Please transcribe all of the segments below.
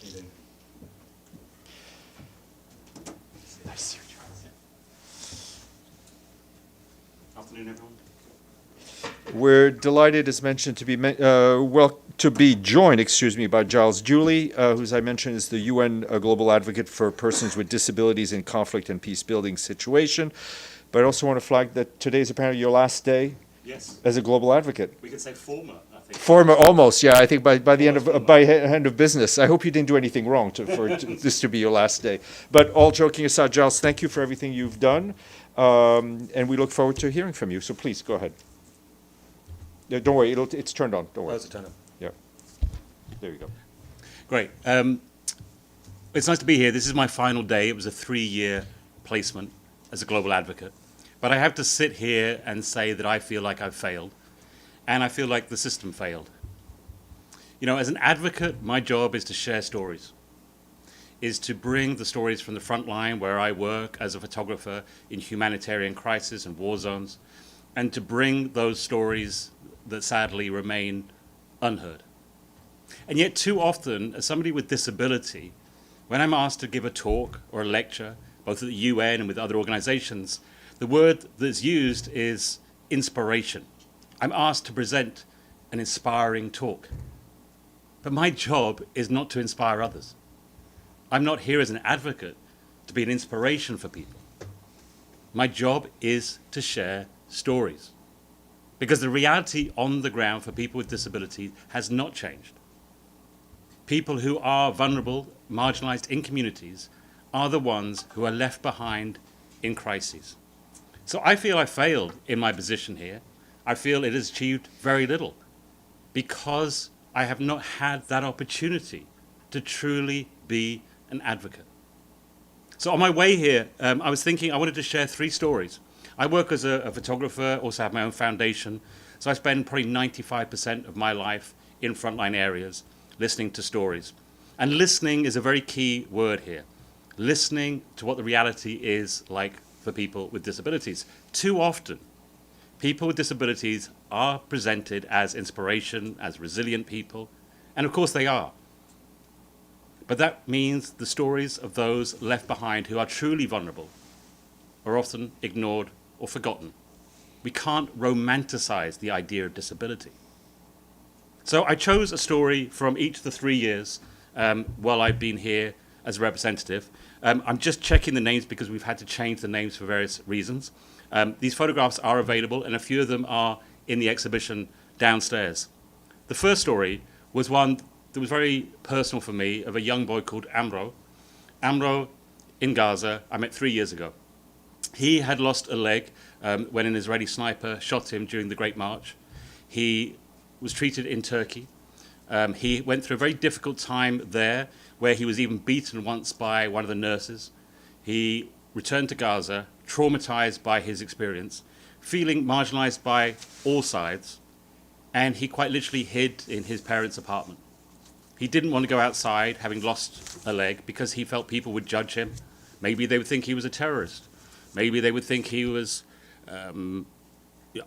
you doing? Nice to see you, Charles. Afternoon, everyone. We're delighted, as mentioned, to be joined, by Giles Duley, who, as I mentioned, is the UN Global Advocate for Persons with Disabilities in Conflict and Peacebuilding Situation. But I also want to flag that today is apparently your last day as a global advocate. We could say former, I think. Former, almost, yeah. I think by the end of business. I hope you didn't do anything wrong for this to be your last day. But all joking aside, Giles, thank you for everything you've done, and we look forward to hearing from you. So please go ahead. Yeah, don't worry, it's turned on. Don't worry. Oh, it's turned on. Yeah. There you go. Great. It's nice to be here. This is my final day. It was a 3-year placement as a global advocate. But I have to sit here and say that I feel like I've failed, and I feel like the system failed. You know, as an advocate, my job is to share stories, is to bring the stories from the front line where I work as a photographer in humanitarian crisis and war zones, and to bring those stories that sadly remain unheard. And yet too often, as somebody with disability, when I'm asked to give a talk or a lecture, both at the UN and with other organizations, the word that's used is inspiration. I'm asked to present an inspiring talk. But my job is not to inspire others. I'm not here as an advocate to be an inspiration for people. My job is to share stories. Because the reality on the ground for people with disabilities has not changed. People who are vulnerable, marginalized in communities, are the ones who are left behind in crises. So I feel I failed in my position here. I feel it has achieved very little because I have not had that opportunity to truly be an advocate. So on my way here, I was thinking I wanted to share 3 stories. I work as a photographer, also have my own foundation, so I spend probably 95% of my life in frontline areas listening to stories. And listening is a very key word here. Listening to what the reality is like for people with disabilities. Too often, people with disabilities are presented as inspiration, as resilient people, and of course they are. But that means the stories of those left behind who are truly vulnerable are often ignored or forgotten. We can't romanticize the idea of disability. So I chose a story from each of the 3 years while I've been here as a representative. I'm just checking the names because we've had to change the names for various reasons. These photographs are available, and a few of them are in the exhibition downstairs. The first story was one that was very personal for me, of a young boy called Amro. Amro in Gaza, I met 3 years ago. He had lost a leg when an Israeli sniper shot him during the Great March. He was treated in Turkey. He went through a very difficult time there, where he was even beaten once by one of the nurses. He returned to Gaza, traumatized by his experience, feeling marginalized by all sides, and he quite literally hid in his parents' apartment. He didn't want to go outside, having lost a leg, because he felt people would judge him. Maybe they would think he was a terrorist. Maybe they would think he was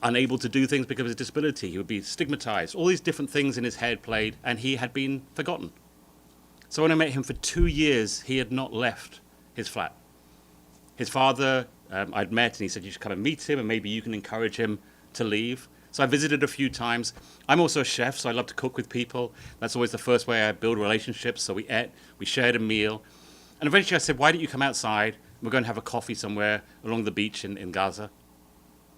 unable to do things because of his disability. He would be stigmatized. All these different things in his head played, and he had been forgotten. So when I met him for 2 years, he had not left his flat. His father I'd met, and he said, you should come and meet him, and maybe you can encourage him to leave. So I visited a few times. I'm also a chef, so I love to cook with people. That's always the first way I build relationships. So we ate, we shared a meal. And eventually I said, why don't you come outside? We're going to have a coffee somewhere along the beach in Gaza.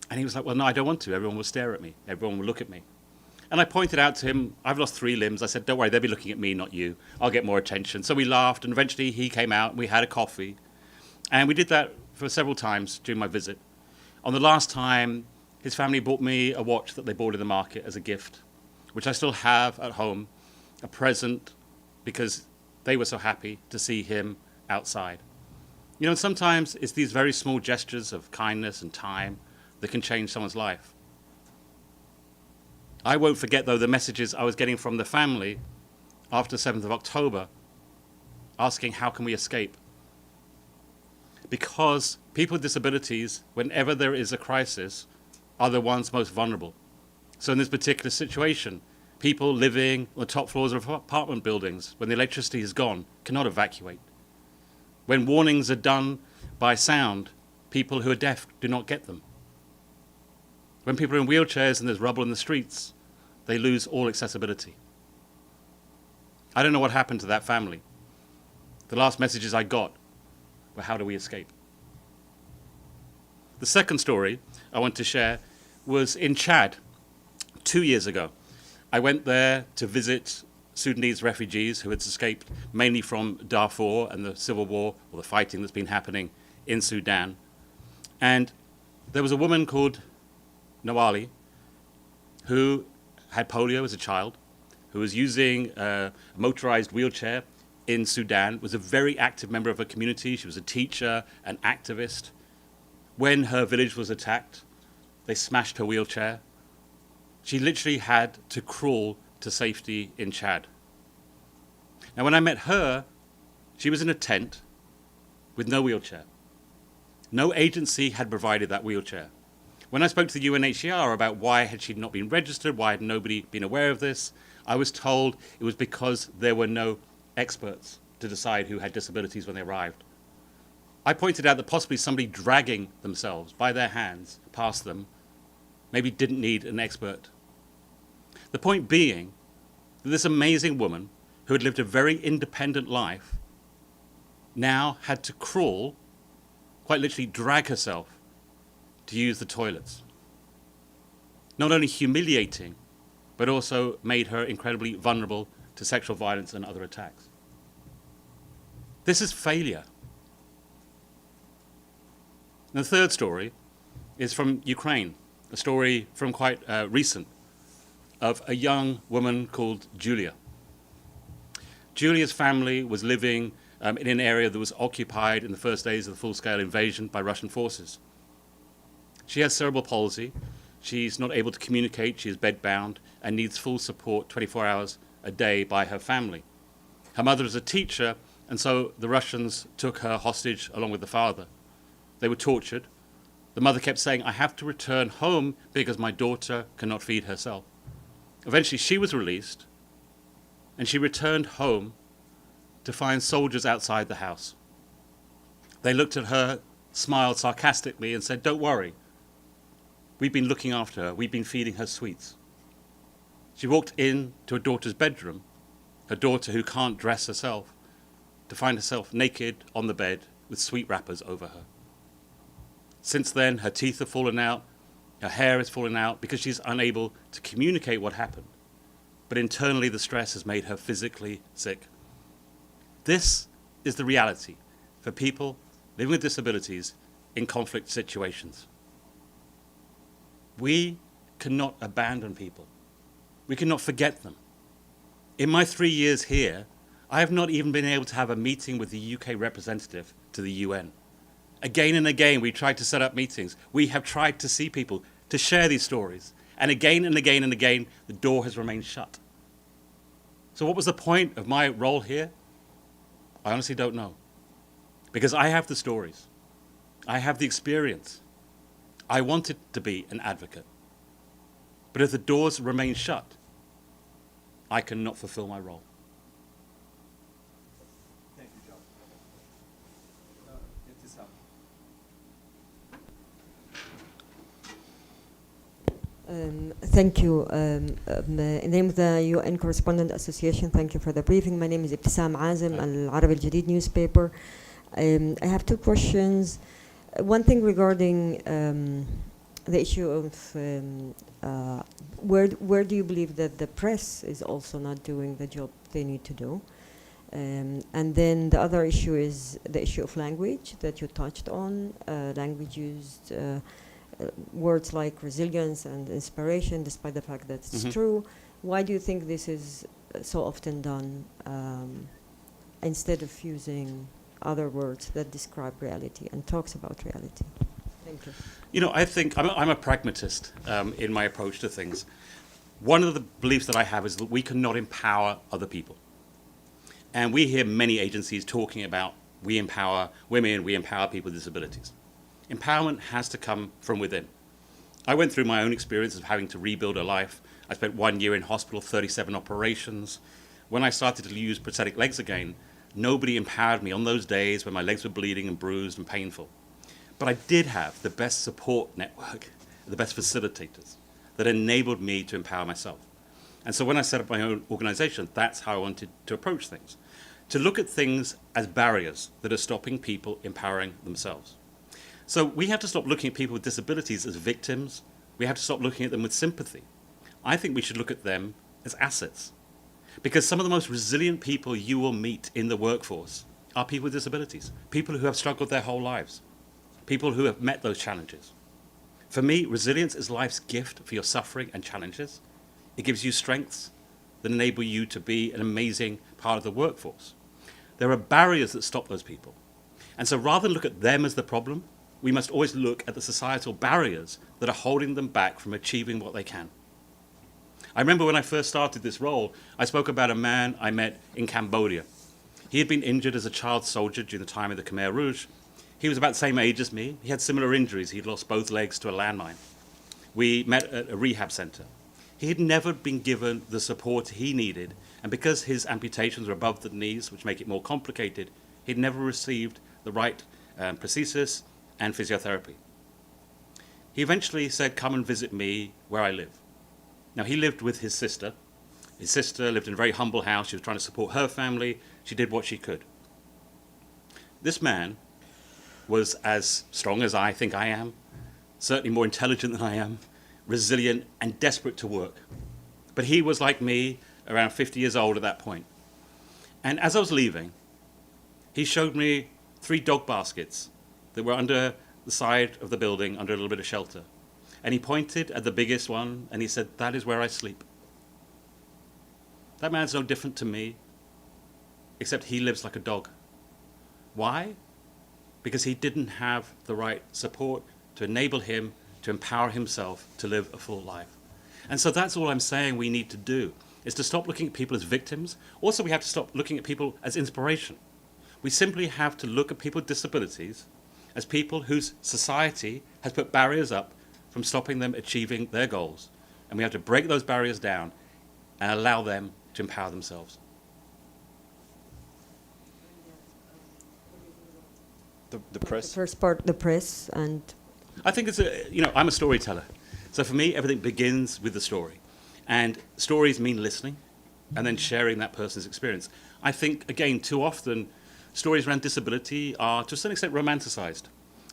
And he was like, well, no, I don't want to. Everyone will stare at me. Everyone will look at me. And I pointed out to him, I've lost 3 limbs. I said, don't worry, they'll be looking at me, not you. I'll get more attention. So we laughed, and eventually he came out, and we had a coffee. And we did that for several times during my visit. On the last time, his family bought me a watch that they bought in the market as a gift, which I still have at home, a present, because they were so happy to see him outside. You know, sometimes it's these very small gestures of kindness and time that can change someone's life. I won't forget, though, the messages I was getting from the family after the 7th of October, asking how can we escape? Because people with disabilities, whenever there is a crisis, are the ones most vulnerable. So in this particular situation, People living on the top floors of apartment buildings when the electricity is gone cannot evacuate. When warnings are done by sound, people who are deaf do not get them. When people are in wheelchairs and there's rubble in the streets, they lose all accessibility. I don't know what happened to that family. The last messages I got were, how do we escape? The second story I want to share was in Chad 2 years ago. I went there to visit Sudanese refugees who had escaped mainly from Darfur and the civil war, or the fighting that's been happening in Sudan. And there was a woman called Nawali who had polio as a child, who was using a motorized wheelchair in Sudan, was a very active member of her community. She was a teacher, an activist. When her village was attacked, they smashed her wheelchair. She literally had to crawl to safety in Chad. Now, when I met her, she was in a tent with no wheelchair. No agency had provided that wheelchair. When I spoke to the UNHCR about why had she not been registered, why had nobody been aware of this, I was told it was because there were no experts to decide who had disabilities when they arrived. I pointed out that possibly somebody dragging themselves by their hands past them maybe didn't need an expert. The point being that this amazing woman who had lived a very independent life now had to crawl, quite literally drag herself, to use the toilets. Not only humiliating, but also made her incredibly vulnerable to sexual violence and other attacks. This is failure. And the third story is from Ukraine, a story from quite recent, of a young woman called Julia. Julia's family was living in an area that was occupied in the first days of the full-scale invasion by Russian forces. She has cerebral palsy. She's not able to communicate. She is bedbound and needs full support 24 hours a day by her family. Her mother is a teacher, and so the Russians took her hostage along with the father. They were tortured. The mother kept saying, I have to return home because my daughter cannot feed herself. Eventually she was released, and she returned home to find soldiers outside the house. They looked at her, smiled sarcastically, and said, don't worry. We've been looking after her. We've been feeding her sweets. She walked in to her daughter's bedroom, her daughter who can't dress herself, to find herself naked on the bed with sweet wrappers over her. Since then, her teeth have fallen out, her hair has fallen out because she's unable to communicate what happened. But internally, the stress has made her physically sick. This is the reality for people living with disabilities in conflict situations. We cannot abandon people. We cannot forget them. In my 3 years here, I have not even been able to have a meeting with the UK representative to the UN. Again and again, we tried to set up meetings. We have tried to see people, to share these stories. And again and again and again, the door has remained shut. So what was the point of my role here? I honestly don't know. Because I have the stories. I have the experience. I wanted to be an advocate. But if the doors remain shut, I cannot fulfill my role. Thank you, John. Thank you. In the name of the UN Correspondent Association, thank you for the briefing. My name is Ibtisam Azim, Al-Arabi Al-Jadid newspaper. I have two questions. One thing regarding the issue of where do you believe that the press is also not doing the job they need to do? And then the other issue is the issue of language that you touched on. Language used, words like resilience and inspiration, despite the fact that it's true. Why do you think this is so often done instead of using other words that describe reality and talks about reality? Thank you. You know, I think I'm a pragmatist in my approach to things. One of the beliefs that I have is that we cannot empower other people. And we hear many agencies talking about we empower women, we empower people with disabilities. Empowerment has to come from within. I went through my own experience of having to rebuild a life I spent 1 year in hospital, 37 operations. When I started to use prosthetic legs again, nobody empowered me on those days when my legs were bleeding and bruised and painful. But I did have the best support network, the best facilitators that enabled me to empower myself. And so when I set up my own organization, that's how I wanted to approach things. To look at things as barriers that are stopping people empowering themselves. So we have to stop looking at people with disabilities as victims. We have to stop looking at them with sympathy. I think we should look at them as assets. Because some of the most resilient people you will meet in the workforce are people with disabilities, people who have struggled their whole lives, people who have met those challenges. For me, resilience is life's gift for your suffering and challenges. It gives you strengths that enable you to be an amazing part of the workforce. There are barriers that stop those people. And so rather than look at them as the problem, we must always look at the societal barriers that are holding them back from achieving what they can. I remember when I first started this role, I spoke about a man I met in Cambodia. He had been injured as a child soldier during the time of the Khmer Rouge. He was about the same age as me. He had similar injuries. He'd lost both legs to a landmine. We met at a rehab center. He had never been given the support he needed, and because his amputations were above the knees, which make it more complicated, he'd never received the right prosthesis and physiotherapy. He eventually said, "Come and visit me where I live." Now, he lived with his sister. His sister lived in a very humble house. She was trying to support her family. She did what she could. This man was as strong as I think I am, certainly more intelligent than I am, resilient and desperate to work. But he was like me, around 50 years old at that point. And as I was leaving, he showed me 3 dog baskets that were under the side of the building, under a little bit of shelter. And he pointed at the biggest one and he said, "That is where I sleep." That man's no different to me, except he lives like a dog. Why? Because he didn't have the right support to enable him to empower himself to live a full life. And so that's all I'm saying we need to do, is to stop looking at people as victims. Also, we have to stop looking at people as inspiration. We simply have to look at people with disabilities as people whose society has put barriers up from stopping them achieving their goals. And we have to break those barriers down and allow them to empower themselves. The press? The first part, the press, and I think I'm a storyteller. So for me, everything begins with the story. And stories mean listening and then sharing that person's experience. I think, again, too often, stories around disability are to a certain extent romanticized.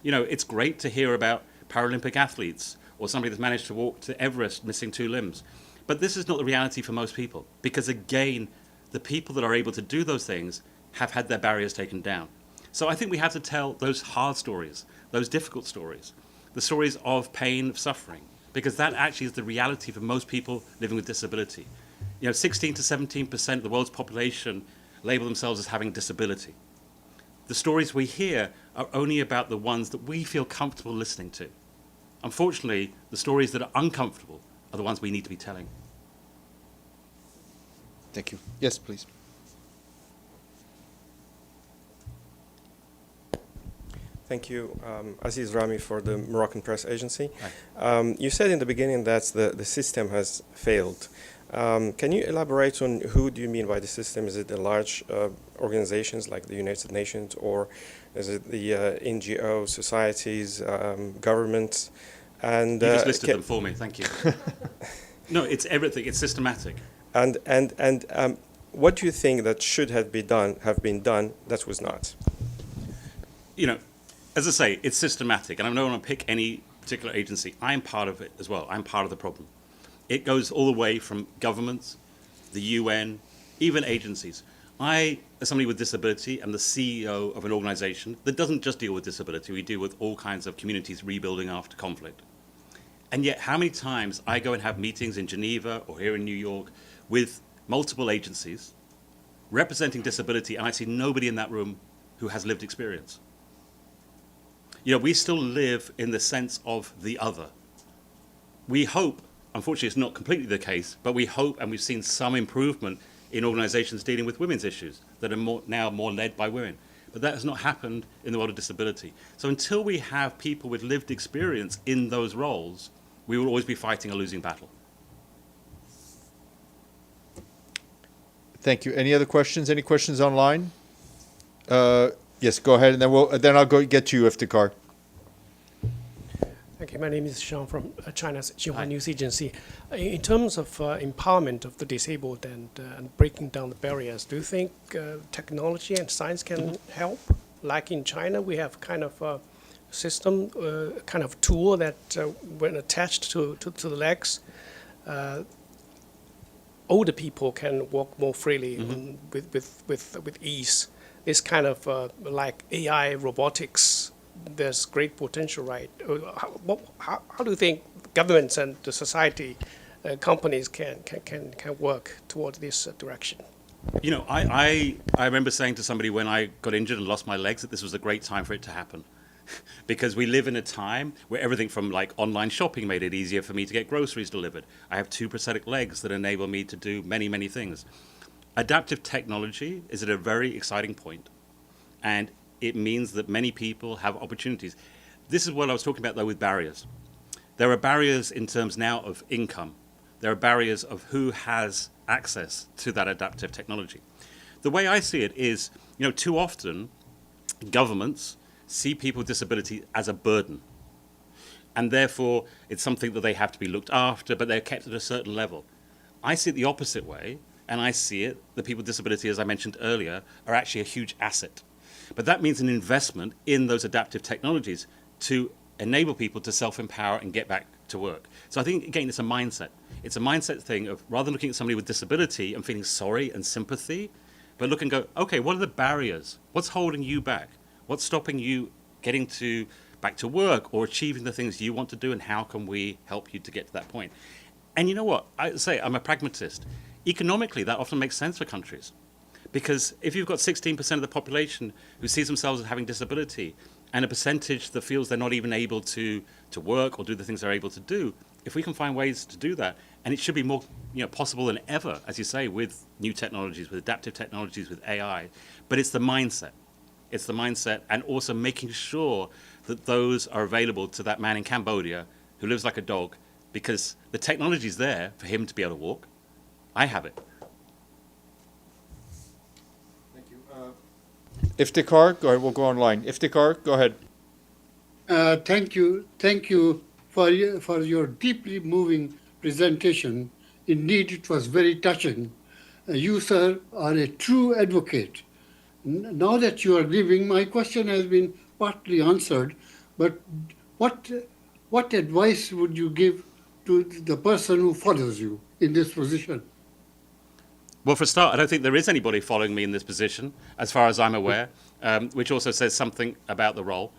It's great to hear about Paralympic athletes or somebody that's managed to walk to Everest missing 2 limbs. But this is not the reality for most people, because again, the people that are able to do those things have had their barriers taken down. So I think we have to tell those hard stories, those difficult stories, the stories of pain, of suffering, because that actually is the reality for most people living with disability. 16 to 17% of the world's population label themselves as having disability. The stories we hear are only about the ones that we feel comfortable listening to. Unfortunately, the stories that are uncomfortable are the ones we need to be telling. Thank you. Yes, please. Thank you, Aziz Rami for the Moroccan Press Agency. Hi. You said in the beginning that the system has failed. Can you elaborate on who do you mean by the system? Is it the large organizations like the United Nations, or is it the NGO, societies, governments? And You just listed them for me, thank you. No, it's everything, it's systematic. And what do you think that should have been done that was not? As I say, it's systematic, and I don't want to pick any particular agency. I am part of it as well. I'm part of the problem. It goes all the way from governments, the UN, even agencies. I, as somebody with disability, am the CEO of an organization that doesn't just deal with disability. We deal with all kinds of communities rebuilding after conflict. And yet, how many times I go and have meetings in Geneva or here in New York with multiple agencies representing disability, and I see nobody in that room who has lived experience. We still live in the sense of the other. We hope, unfortunately it's not completely the case, but we hope, and we've seen some improvement in organizations dealing with women's issues that are now more led by women. But that has not happened in the world of disability. So until we have people with lived experience in those roles, we will always be fighting a losing battle. Thank you. Any other questions? Any questions online? Yes, go ahead, and then I'll go get to you, Iftikhar. Thank you. My name is Sean from China's Hi. Xinhua News Agency. In terms of empowerment of the disabled and breaking down the barriers, do you think technology and science can help? Like in China, we have kind of a system, kind of tool that when attached to the legs, older people can walk more freely with ease. This kind of like AI robotics, there's great potential, right? How do you think governments and the society, companies can work towards this direction? You know, I remember saying to somebody when I got injured and lost my legs that this was a great time for it to happen. Because we live in a time where everything from like online shopping made it easier for me to get groceries delivered. I have 2 prosthetic legs that enable me to do many, many things. Adaptive technology is at a very exciting point, and it means that many people have opportunities. This is what I was talking about, though, with barriers. There are barriers in terms now of income. There are barriers of who has access to that adaptive technology. The way I see it is, you know, too often governments see people with disability as a burden. And therefore, it's something that they have to be looked after, but they're kept at a certain level. I see it the opposite way, and I see it that people with disability, as I mentioned earlier, are actually a huge asset. But that means an investment in those adaptive technologies to enable people to self-empower and get back to work. So I think, again, it's a mindset. It's a mindset thing of rather than looking at somebody with disability and feeling sorry and sympathy, but look and go, okay, what are the barriers? What's holding you back? What's stopping you getting back to work or achieving the things you want to do, and how can we help you to get to that point? And you know what? I say I'm a pragmatist. Economically, that often makes sense for countries. Because if you've got 16% of the population who sees themselves as having disability and a percentage that feels they're not even able to work or do the things they're able to do, if we can find ways to do that, and it should be more possible than ever, as you say, with new technologies, with adaptive technologies, with AI, but it's the mindset. It's the mindset, and also making sure that those are available to that man in Cambodia who lives like a dog, because the technology's there for him to be able to walk. I have it. Iftikhar, go ahead. We'll go online. Iftikhar, go ahead. Thank you for your deeply moving presentation. Indeed, it was very touching. You, sir, are a true advocate. Now that you are leaving, my question has been partly answered, but what advice would you give to the person who follows you in this position? Well, for a start, I don't think there is anybody following me in this position, as far as I'm aware, which also says something about the role.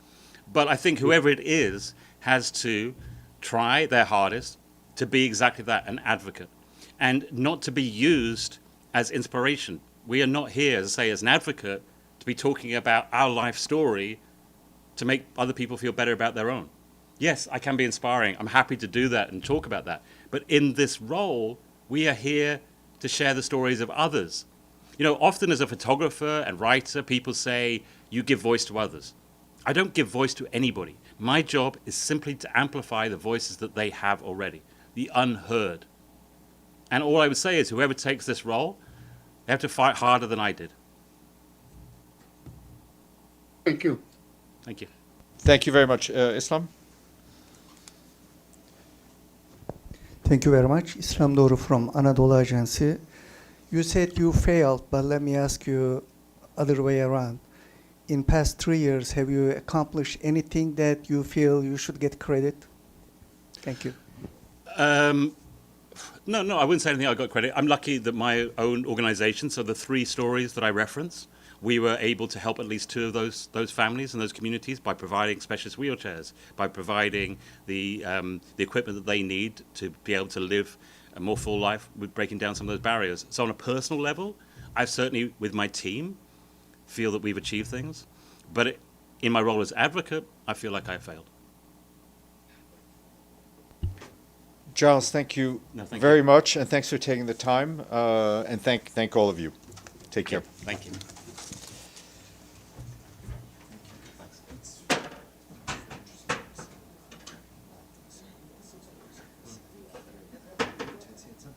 But I think whoever it is has to try their hardest to be exactly that, an advocate, and not to be used as inspiration. We are not here, as I say, as an advocate, to be talking about our life story to make other people feel better about their own. Yes, I can be inspiring. I'm happy to do that and talk about that. But in this role, we are here to share the stories of others. You know, often as a photographer and writer, people say, you give voice to others. I don't give voice to anybody. My job is simply to amplify the voices that they have already, the unheard. And all I would say is whoever takes this role, they have to fight harder than I did. Thank you. Thank you. Thank you very much. Islam? Thank you very much. Islam Doğru from Anadolu Agency. You said you failed, but let me ask you other way around. In past 3 years, have you accomplished anything that you feel you should get credit? Thank you. No, I wouldn't say anything I got credit. I'm lucky that my own organization, so the 3 stories that I reference, we were able to help at least 2 of those families and those communities by providing specialist wheelchairs, by providing the equipment that they need to be able to live a more full life with breaking down some of those barriers. So on a personal level, I've certainly, with my team, feel that we've achieved things. But in my role as advocate, I feel like I failed. Giles, thank you very much, and thanks for taking the time, and thank all of you. Take care. Thank you.